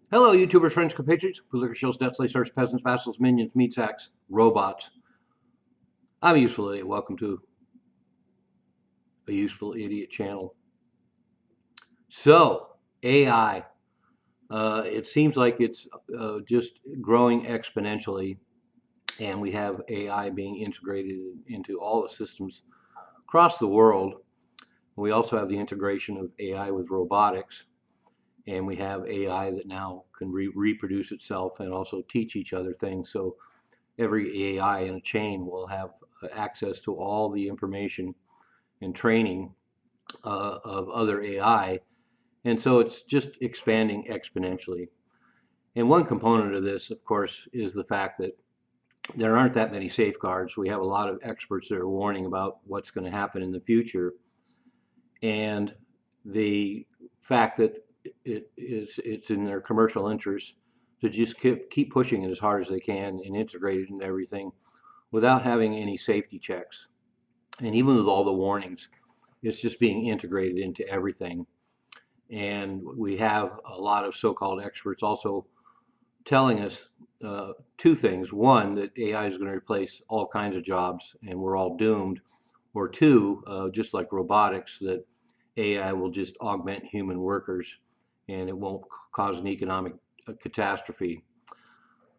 Hello, YouTubers, friends, compatriots, Liquor Shills, Nestle, Search, Peasants, Vassals, Minions, Meat Sacks, Robots. I'm a Useful Idiot. Welcome to a Useful Idiot channel. So, AI. It seems like it's just growing exponentially, and we have AI being integrated into all the systems across the world. We also have the integration of AI with robotics, and we have AI that now can reproduce itself and also teach each other things. So every AI in a chain will have access to all the information and training of other AI. And so it's just expanding exponentially. And one component of this, of course, is the fact that there aren't that many safeguards. We have a lot of experts that are warning about what's going to happen in the future. And the fact that it's in their commercial interest to just keep pushing it as hard as they can and integrate it into everything without having any safety checks. And even with all the warnings, it's just being integrated into everything. And we have a lot of so-called experts also telling us two things. One, that AI is going to replace all kinds of jobs and we're all doomed. Or two, just like robotics, that AI will just augment human workers and it won't cause an economic catastrophe.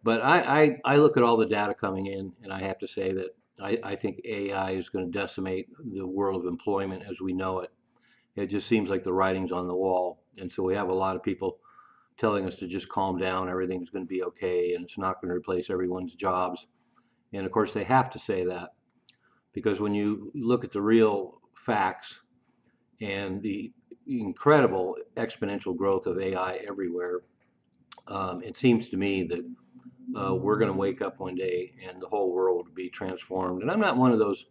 But I look at all the data coming in, and I have to say that I think AI is going to decimate the world of employment as we know it. It just seems like the writing's on the wall. And so we have a lot of people telling us to just calm down, everything's going to be okay, and it's not going to replace everyone's jobs. And of course, they have to say that because when you look at the real facts and the incredible exponential growth of AI everywhere, it seems to me that we're going to wake up one day and the whole world will be transformed. And I'm not one of those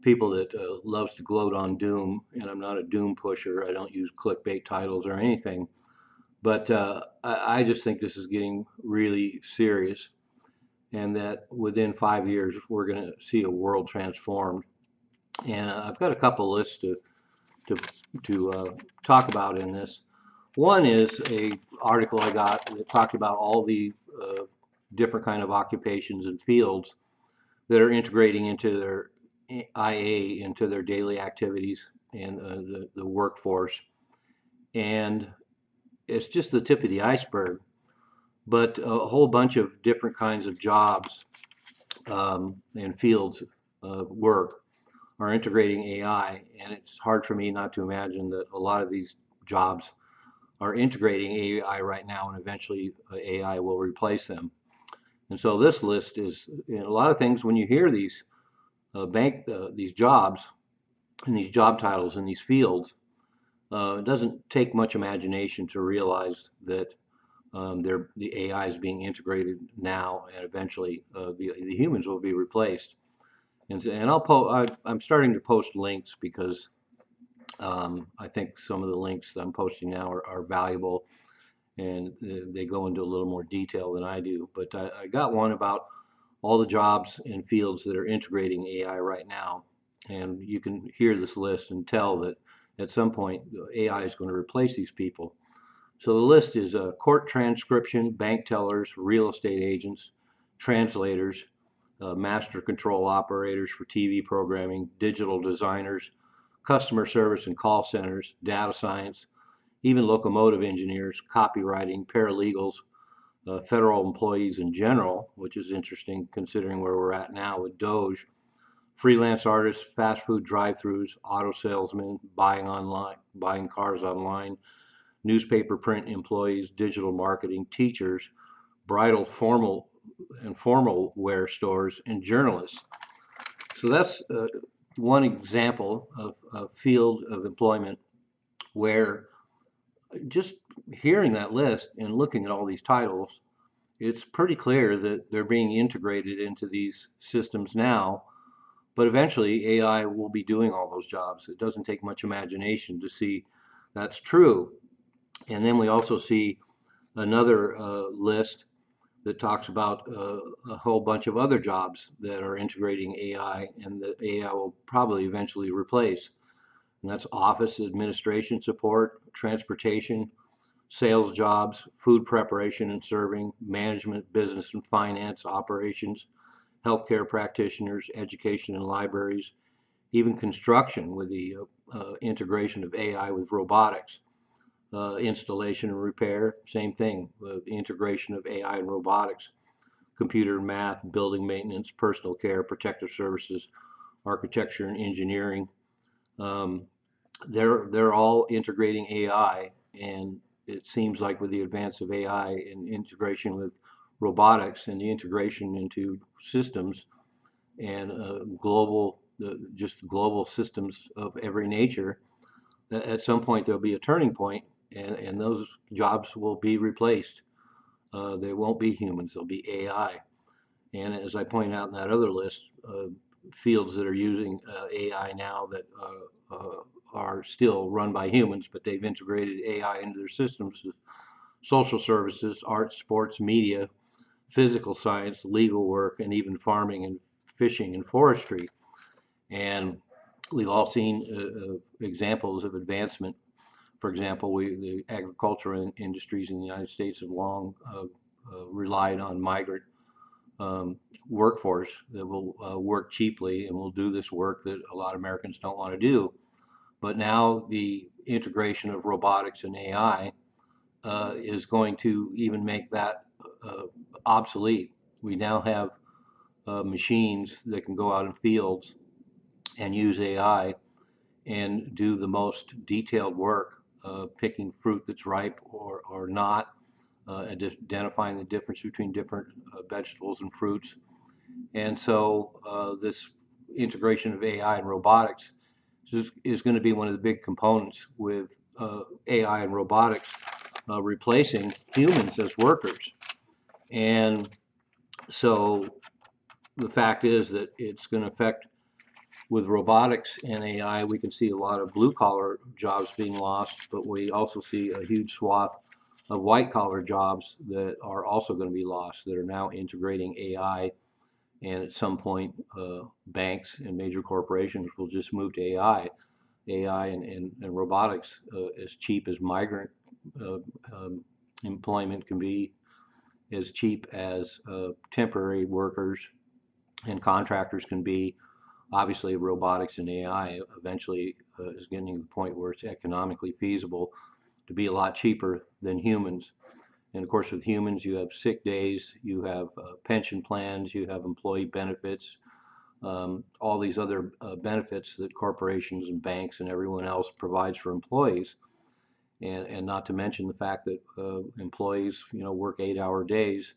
people that loves to gloat on doom, and I'm not a doom pusher. I don't use clickbait titles or anything. But I just think this is getting really serious, and that within 5 years we're going to see a world transformed. And I've got a couple lists to talk about in this. One is a article I got that talked about all the different kind of occupations and fields that are integrating into their IA into their daily activities and the workforce. And it's just the tip of the iceberg, but a whole bunch of different kinds of jobs and fields of work are integrating AI. And it's hard for me not to imagine that a lot of these jobs are integrating AI right now, and eventually AI will replace them. And so this list is a lot of things. When you hear these jobs and these job titles in these fields, it doesn't take much imagination to realize that the AI is being integrated now, and eventually the humans will be replaced. And I'm starting to post links because I think some of the links that I'm posting now are valuable, and they go into a little more detail than I do. But I got one about all the jobs and fields that are integrating AI right now. And you can hear this list and tell that at some point AI is going to replace these people. So the list is court transcription, bank tellers, real estate agents, translators, master control operators for TV programming, digital designers, customer service and call centers, data science, even locomotive engineers, copywriting, paralegals, federal employees in general, which is interesting considering where we're at now with Doge, freelance artists, fast food drive-throughs, auto salesmen, buying cars online, newspaper print employees, digital marketing, teachers, bridal formal and formal wear stores, and journalists. So that's one example of a field of employment where just hearing that list and looking at all these titles, it's pretty clear that they're being integrated into these systems now, but eventually AI will be doing all those jobs. It doesn't take much imagination to see that's true. And then we also see another list that talks about a whole bunch of other jobs that are integrating AI and that AI will probably eventually replace. And that's office administration support, transportation, sales jobs, food preparation and serving, management, business and finance, operations, healthcare practitioners, education and libraries, even construction with the integration of AI with robotics, installation and repair, same thing, the integration of AI and robotics, computer and math, building maintenance, personal care, protective services, architecture and engineering. Um, they're all integrating AI, and it seems like with the advance of AI and integration with robotics and the integration into systems and just global systems of every nature, at some point there'll be a turning point, and those jobs will be replaced. They won't be humans; they'll be AI. And as I pointed out in that other list, fields that are using AI now that are still run by humans, but they've integrated AI into their systems: social services, arts, sports, media, physical science, legal work, and even farming and fishing and forestry. And we've all seen examples of advancement. For example, the agricultural industries in the United States have long relied on migrant um, workforce that will work cheaply and will do this work that a lot of Americans don't want to do. But now the integration of robotics and AI is going to even make that uh, obsolete. We now have machines that can go out in fields and use AI and do the most detailed work, picking fruit that's ripe or not, identifying the difference between different vegetables and fruits. And so this integration of AI and robotics is going to be one of the big components with AI and robotics replacing humans as workers. And so the fact is that it's going to affect with robotics and AI, we can see a lot of blue collar jobs being lost, but we also see a huge swath of white collar jobs that are also going to be lost that are now integrating AI. And at some point, banks and major corporations will just move to AI. AI and robotics, as cheap as migrant uh, um, employment can be, as cheap as temporary workers and contractors can be. Obviously, robotics and AI eventually is getting to the point where it's economically feasible to be a lot cheaper than humans. And of course, with humans, you have sick days, you have pension plans, you have employee benefits, all these other benefits that corporations and banks and everyone else provides for employees. And not to mention the fact that employees, work 8-hour days.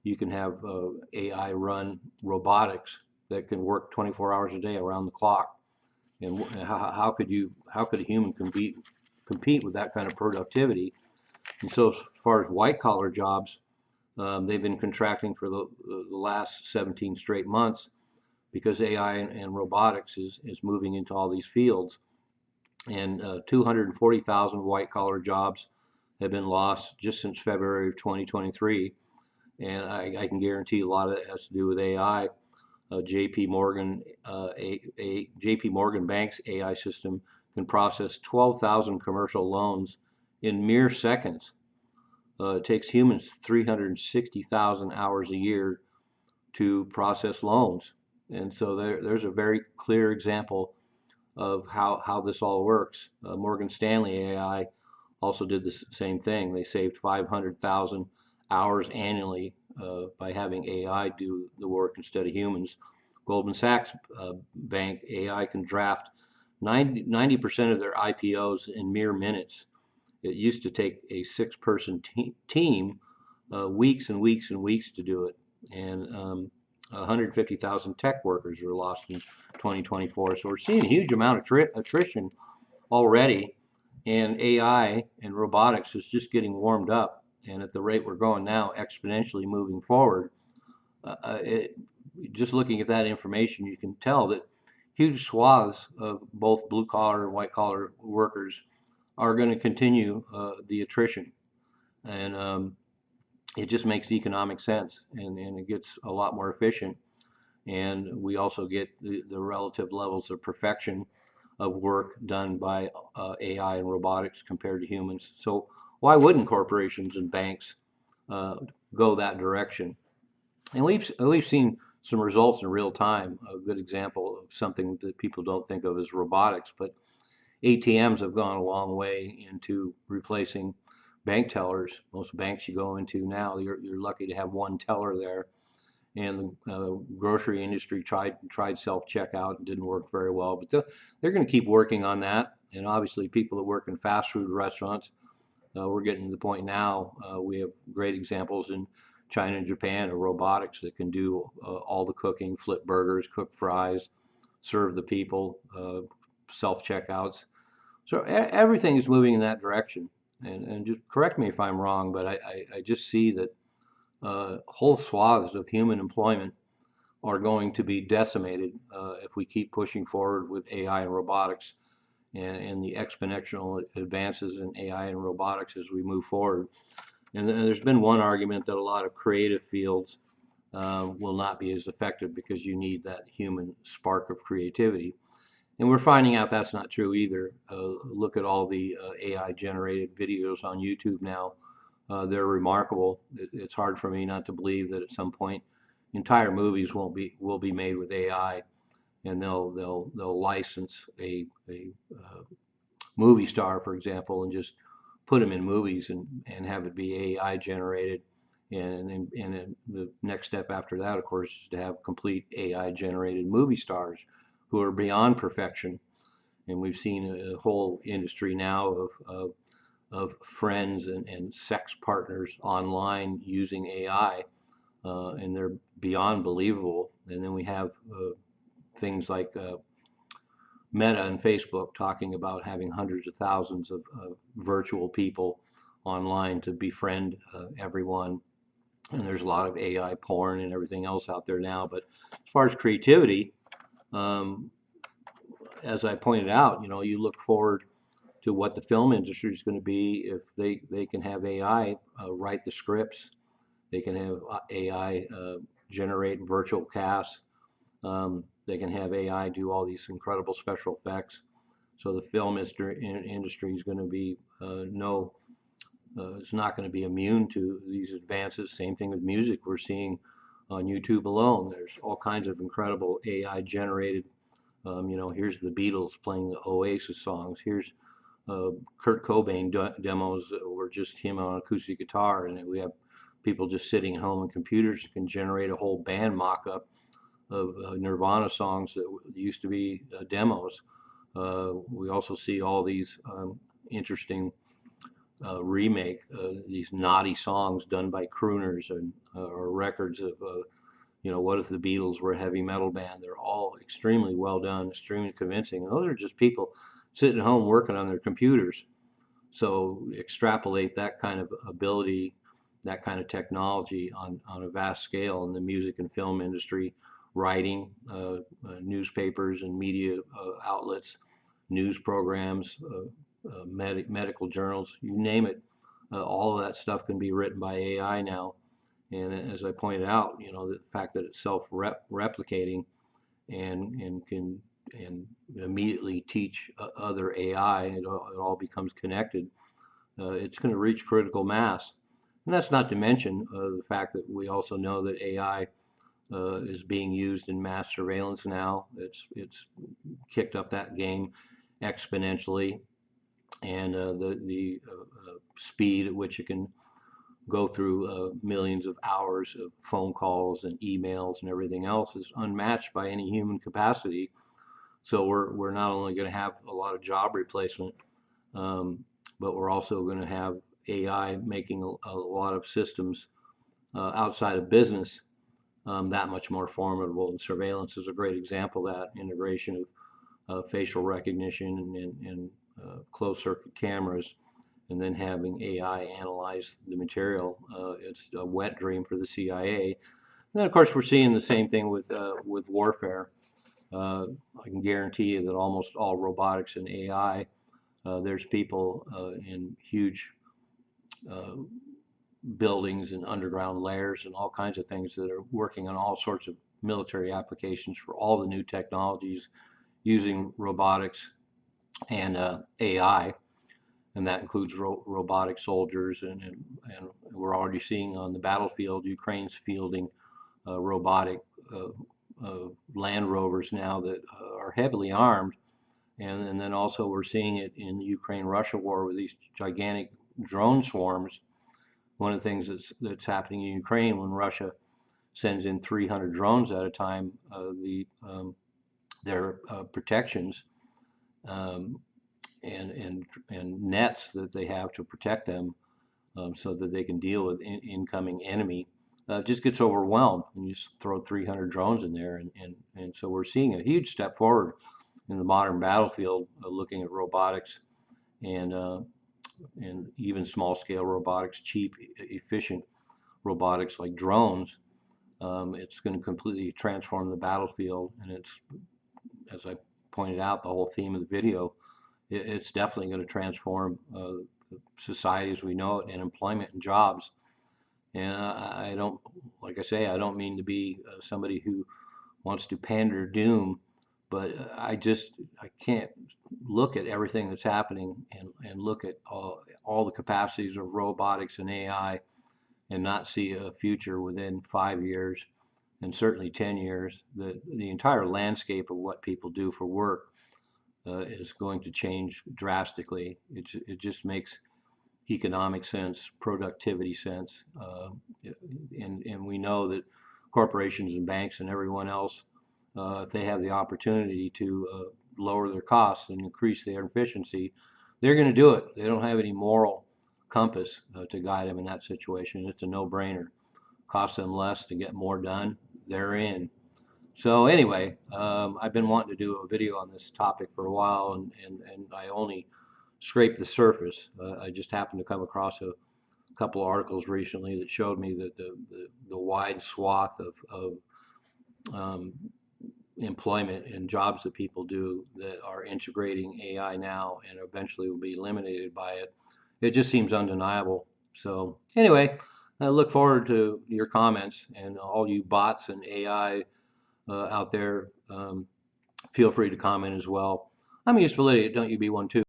You can have AI run robotics that can work 24 hours a day around the clock. And how could a human compete with that kind of productivity? And so as far as white collar jobs, they've been contracting for the last 17 straight months because AI and robotics is moving into all these fields. And 240,000 white collar jobs have been lost just since February of 2023. And I can guarantee a lot of it has to do with AI. JP Morgan, JP Morgan Bank's AI system can process 12,000 commercial loans in mere seconds. It takes humans 360,000 hours a year to process loans. And so there's a very clear example of how this all works. Morgan Stanley AI also did the same thing. They saved 500,000 hours annually by having AI do the work instead of humans. Goldman Sachs Bank AI can draft 90% of their IPOs in mere minutes. It used to take a 6-person team weeks and weeks and weeks to do it. And 150,000 tech workers were lost in 2024. So we're seeing a huge amount of attrition already, and AI and robotics is just getting warmed up. And at the rate we're going now, exponentially moving forward, just looking at that information, you can tell that huge swaths of both blue collar and white collar workers are going to continue the attrition. And it just makes economic sense, and it gets a lot more efficient. And we also get the relative levels of perfection of work done by AI and robotics compared to humans. So why wouldn't corporations and banks uh, go that direction? And we've seen some results in real time. A good example of something that people don't think of is robotics, but ATMs have gone a long way into replacing bank tellers. Most banks you go into now, you're lucky to have one teller there. And the grocery industry tried self checkout and didn't work very well, but they're going to keep working on that. And obviously, people that work in fast food restaurants, we're getting to the point now. We have great examples in China and Japan of robotics that can do all the cooking, flip burgers, cook fries, serve the people, self checkouts. So everything is moving in that direction. And just correct me if I'm wrong, but I just see that whole swaths of human employment are going to be decimated if we keep pushing forward with AI and robotics and the exponential advances in AI and robotics as we move forward. And there's been one argument that a lot of creative fields will not be as effective because you need that human spark of creativity. And we're finding out that's not true either. Look at all the AI generated videos on YouTube now. They're remarkable. It's hard for me not to believe that at some point entire movies will be made with AI, and they'll license a movie star, for example, and just put them in movies and have it be AI generated. And the next step after that, of course, is to have complete AI generated movie stars who are beyond perfection. And we've seen a whole industry now of friends and sex partners online using AI, and they're beyond believable. And then we have things like Meta and Facebook talking about having hundreds of thousands of virtual people online to befriend everyone. And there's a lot of AI porn and everything else out there now. But as far as creativity, um, as I pointed out, you look forward to what the film industry is going to be if they can have AI write the scripts. They can have AI generate virtual casts. They can have AI do all these incredible special effects. So the film industry is going to be no, it's not going to be immune to these advances. Same thing with music. We're seeing on YouTube alone. There's all kinds of incredible AI generated. Here's the Beatles playing the Oasis songs. Here's Kurt Cobain demos were just him on acoustic guitar, and we have people just sitting at home on computers can generate a whole band mock-up of Nirvana songs that used to be demos. We also see all these interesting remake, these naughty songs done by crooners or records of, what if the Beatles were a heavy metal band? They're all extremely well done, extremely convincing. And those are just people sitting at home working on their computers. So extrapolate that kind of ability, that kind of technology on a vast scale in the music and film industry, writing, newspapers and media outlets, news programs, medical journals, you name it. All of that stuff can be written by AI now. And as I pointed out, the fact that it's self-replicating and can and immediately teach other AI, it all becomes connected. It's going to reach critical mass. And that's not to mention the fact that we also know that AI is being used in mass surveillance now. It's kicked up that game exponentially, and the speed at which it can go through millions of hours of phone calls and emails and everything else is unmatched by any human capacity. So we're not only going to have a lot of job replacement, but we're also going to have AI making a lot of systems outside of business that much more formidable. And surveillance is a great example of that integration of facial recognition and closed circuit cameras, and then having AI analyze the material. It's a wet dream for the CIA. And then, of course, we're seeing the same thing with warfare. I can guarantee you that almost all robotics and AI, there's people in huge uh, buildings and underground layers and all kinds of things that are working on all sorts of military applications for all the new technologies using robotics and AI. and that includes robotic soldiers, and we're already seeing on the battlefield Ukraine's fielding robotic uh, Land Rovers now that are heavily armed, and then also we're seeing it in the Ukraine-Russia war with these gigantic drone swarms. One of the things that's happening in Ukraine when Russia sends in 300 drones at a time, their protections um, and nets that they have to protect them, so that they can deal with incoming enemy, just gets overwhelmed when you throw 300 drones in there, and so we're seeing a huge step forward in the modern battlefield, looking at robotics and even small scale robotics, cheap, efficient robotics like drones. It's going to completely transform the battlefield, and it's, as I pointed out, the whole theme of the video. It's definitely going to transform society as we know it, and employment and jobs. And I don't, like I say, I don't mean to be somebody who wants to pander doom, but I can't look at everything that's happening and look at all the capacities of robotics and AI and not see a future within 5 years and certainly 10 years. The entire landscape of what people do for work is going to change drastically. It just makes economic sense, productivity sense, and we know that corporations and banks and everyone else, if they have the opportunity to lower their costs and increase their efficiency, they're going to do it. They don't have any moral compass to guide them in that situation. It's a no-brainer. Costs them less to get more done. They're in. So anyway, I've been wanting to do a video on this topic for a while, and I only scraped the surface. I just happened to come across a couple of articles recently that showed me that the wide swath of um, employment and jobs that people do that are integrating AI now and eventually will be eliminated by it. It just seems undeniable. So anyway, I look forward to your comments, and all you bots and AI out there. Feel free to comment as well. I'm a useful idiot. Don't you be one too.